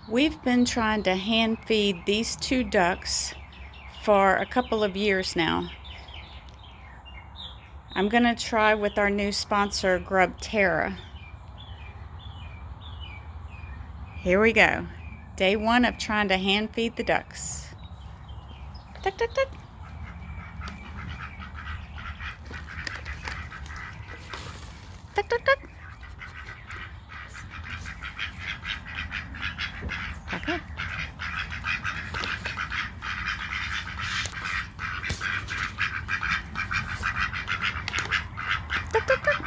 We've been trying to hand feed these two ducks for a couple of years now. I'm going to try with our new sponsor, Grub Terra. Here we go. Day one of trying to hand feed the ducks. Duck, duck, duck. Duck, duck, duck. Okay. Duck, duck, duck.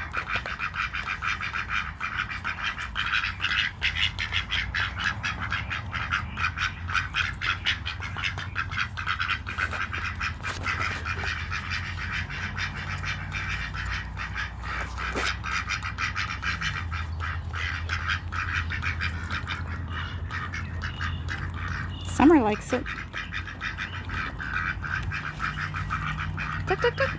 Summer likes it. Duck, duck, duck.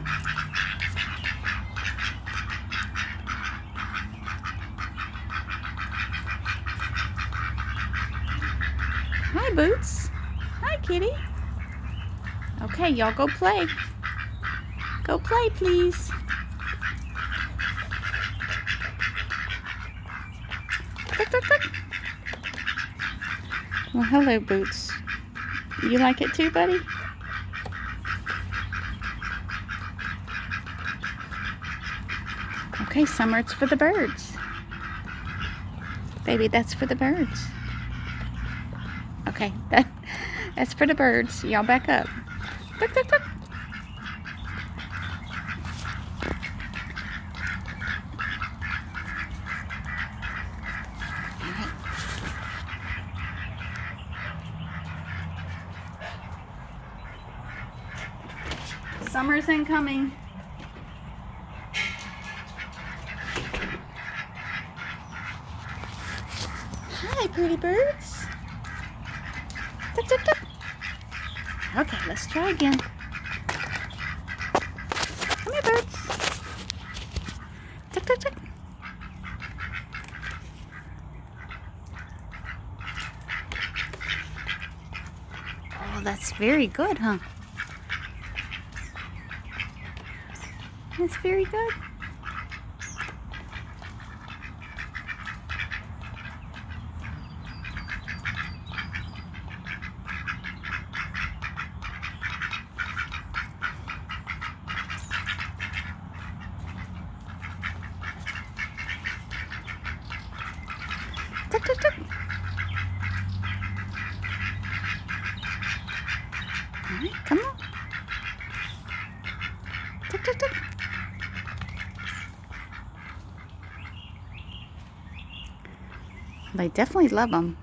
Hi, Boots. Hi, kitty. Okay, y'all go play. Go play, please. Duck, duck, duck. Well, hello, Boots. You like it too, buddy? Okay, Summer, it's for the birds. Baby, that's for the birds. Okay, that's for the birds. Y'all back up. Duck, duck, duck. Summer's incoming. Hi, pretty birds. Duck, duck, duck. Okay, let's try again. Come here, birds. Duck, duck, duck. Oh, that's very good, huh? That's very good. Duck, duck, duck. All right, come on. Duck, duck, duck. They definitely love them.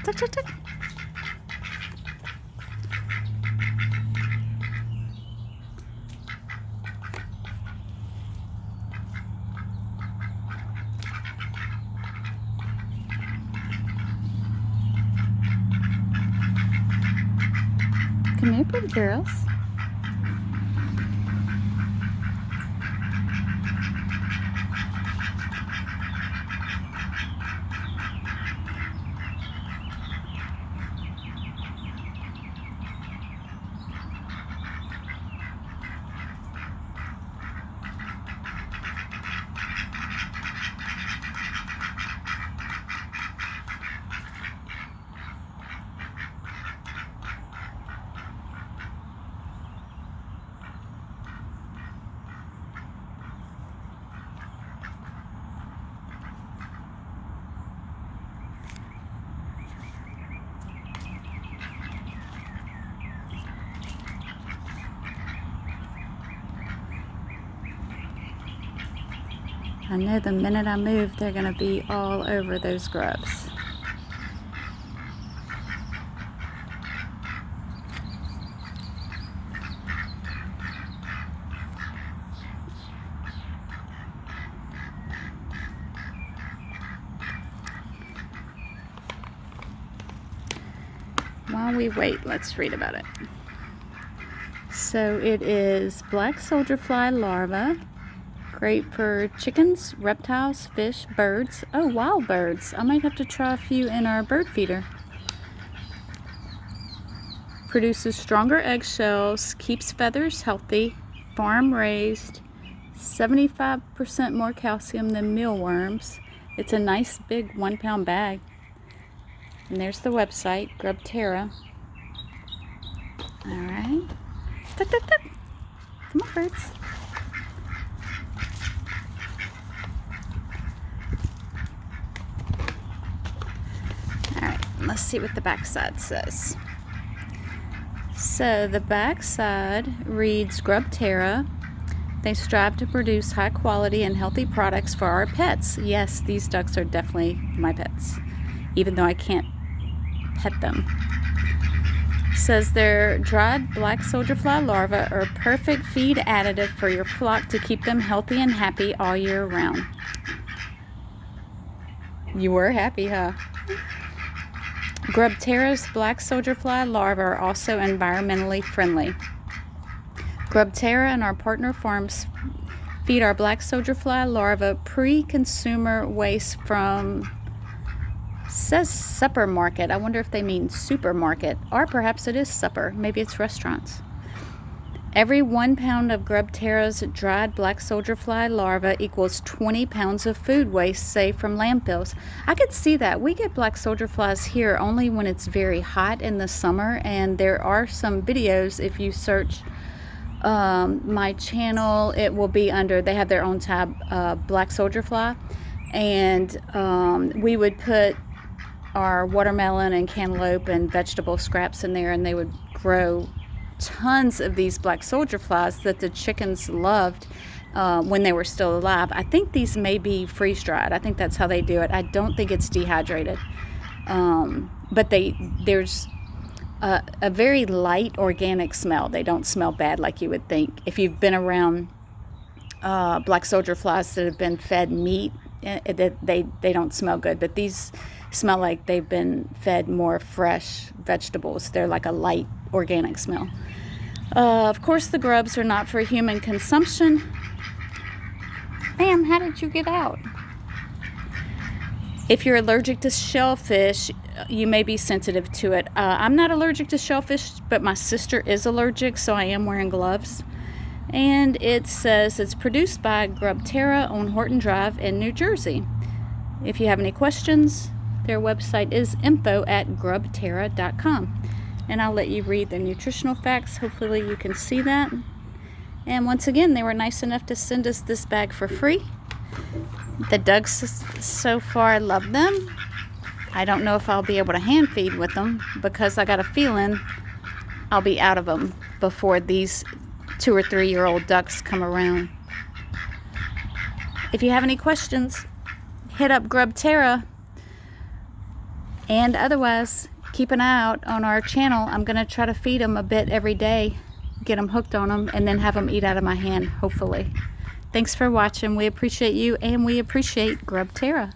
Duck, duck, duck. Come here, pretty girls. I know the minute I move, they're going to be all over those grubs. while we wait, let's read about it. So it is black soldier fly larva, great for chickens, reptiles, fish, birds. Oh, wild birds. I might have to try a few in our bird feeder. Produces stronger eggshells, keeps feathers healthy, farm raised, 75% more calcium than mealworms. It's a nice big 1-pound bag. And there's the website, Grub Terra. Alright. Tuck, tuck, tuck. Come on, birds. Alright, let's see what the backside says. So the backside reads Grub Terra. They strive to produce high quality and healthy products for our pets. Yes, these ducks are definitely my pets, even though I can't pet them. Says their dried black soldier fly larvae are a perfect feed additive for your flock to keep them healthy and happy all year round. You were happy, huh? Grub Terra's black soldier fly larvae are also environmentally friendly. Grub Terra and our partner farms feed our black soldier fly larvae pre-consumer waste from, says supper market. I wonder if they mean supermarket, or perhaps it is supper. Maybe it's restaurants. Every 1 pound of Grub Terra's dried black soldier fly larvae equals 20 pounds of food waste saved from landfills. I could see that. We get black soldier flies here only when it's very hot in the summer, and there are some videos. If you search my channel, it will be under, they have their own tab, black soldier fly, and we would put our watermelon and cantaloupe and vegetable scraps in there, and they would grow tons of these black soldier flies that the chickens loved when they were still alive. I think these may be freeze dried. I think that's how they do it. I don't think it's dehydrated, but there's a very light organic smell. They don't smell bad like you would think. If you've been around black soldier flies that have been fed meat, they don't smell good, but these smell like they've been fed more fresh vegetables. They're like a light organic smell. Of course, the grubs are not for human consumption. Ma'am, how did you get out? If you're allergic to shellfish, you may be sensitive to it. I'm not allergic to shellfish, but my sister is allergic, so I am wearing gloves. And it says it's produced by Grub Terra on Horton Drive in New Jersey. If you have any questions, their website is info@grubterra.com. And I'll let you read the nutritional facts. Hopefully you can see that. And once again, they were nice enough to send us this bag for free. The ducks so far love them. I don't know if I'll be able to hand feed with them, because I got a feeling I'll be out of them before these 2 or 3 year old ducks come around. If you have any questions, hit up Grub Terra. And otherwise, keep an eye out on our channel. I'm going to try to feed them a bit every day, get them hooked on them, and then have them eat out of my hand, hopefully. Thanks for watching. We appreciate you, and we appreciate Grub Terra.